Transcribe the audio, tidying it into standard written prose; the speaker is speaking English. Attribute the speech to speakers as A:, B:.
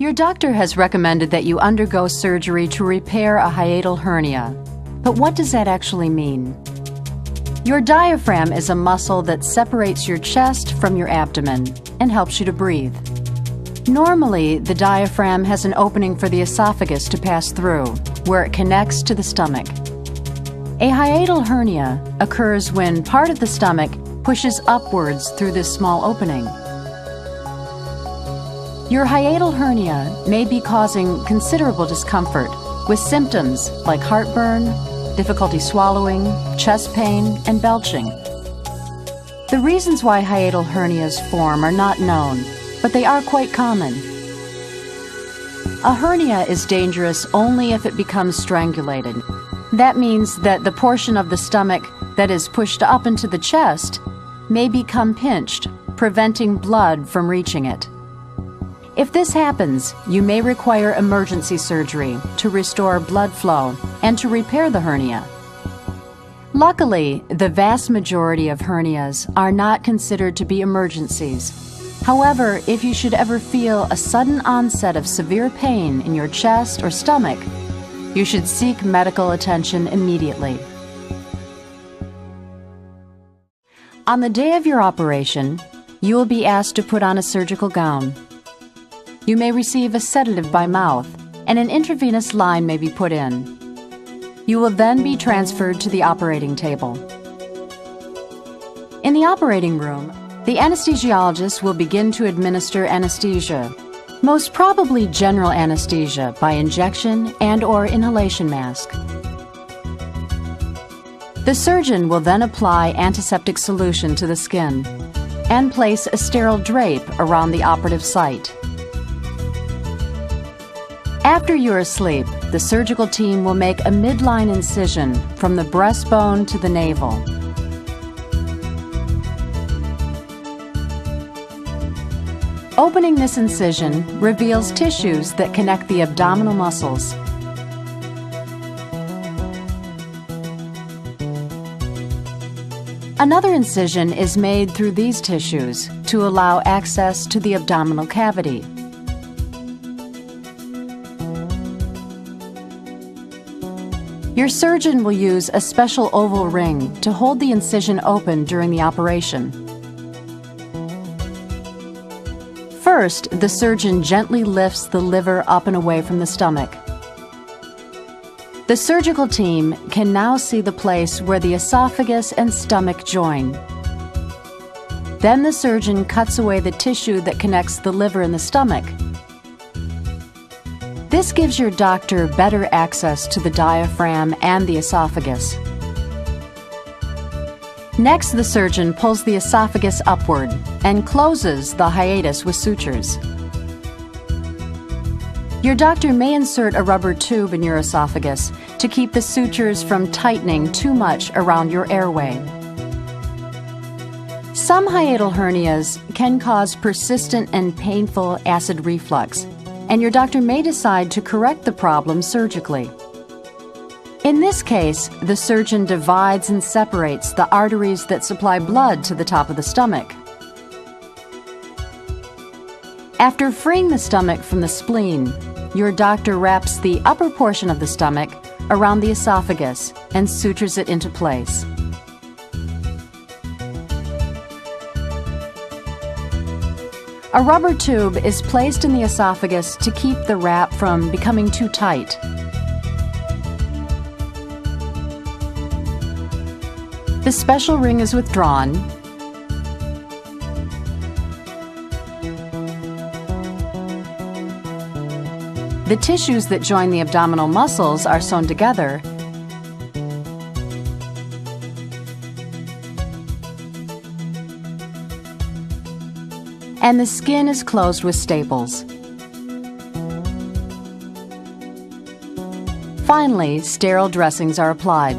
A: Your doctor has recommended that you undergo surgery to repair a hiatal hernia. But what does that actually mean? Your diaphragm is a muscle that separates your chest from your abdomen and helps you to breathe. Normally, the diaphragm has an opening for the esophagus to pass through, where it connects to the stomach. A hiatal hernia occurs when part of the stomach pushes upwards through this small opening. Your hiatal hernia may be causing considerable discomfort, with symptoms like heartburn, difficulty swallowing, chest pain, and belching. The reasons why hiatal hernias form are not known, but they are quite common. A hernia is dangerous only if it becomes strangulated. That means that the portion of the stomach that is pushed up into the chest may become pinched, preventing blood from reaching it. If this happens, you may require emergency surgery to restore blood flow and to repair the hernia. Luckily, the vast majority of hernias are not considered to be emergencies. However, if you should ever feel a sudden onset of severe pain in your chest or stomach, you should seek medical attention immediately. On the day of your operation, you will be asked to put on a surgical gown. You may receive a sedative by mouth, and an intravenous line may be put in. You will then be transferred to the operating table. In the operating room, the anesthesiologist will begin to administer anesthesia, most probably general anesthesia by injection and/or inhalation mask. The surgeon will then apply antiseptic solution to the skin and place a sterile drape around the operative site. After you are asleep, the surgical team will make a midline incision from the breastbone to the navel. Opening this incision reveals tissues that connect the abdominal muscles. Another incision is made through these tissues to allow access to the abdominal cavity. Your surgeon will use a special oval ring to hold the incision open during the operation. First, the surgeon gently lifts the liver up and away from the stomach. The surgical team can now see the place where the esophagus and stomach join. Then the surgeon cuts away the tissue that connects the liver and the stomach. This gives your doctor better access to the diaphragm and the esophagus. Next, the surgeon pulls the esophagus upward and closes the hiatus with sutures. Your doctor may insert a rubber tube in your esophagus to keep the sutures from tightening too much around your airway. Some hiatal hernias can cause persistent and painful acid reflux, and your doctor may decide to correct the problem surgically. In this case, the surgeon divides and separates the arteries that supply blood to the top of the stomach. After freeing the stomach from the spleen, your doctor wraps the upper portion of the stomach around the esophagus and sutures it into place. A rubber tube is placed in the esophagus to keep the wrap from becoming too tight. The special ring is withdrawn. The tissues that join the abdominal muscles are sewn together, and the skin is closed with staples. Finally, sterile dressings are applied.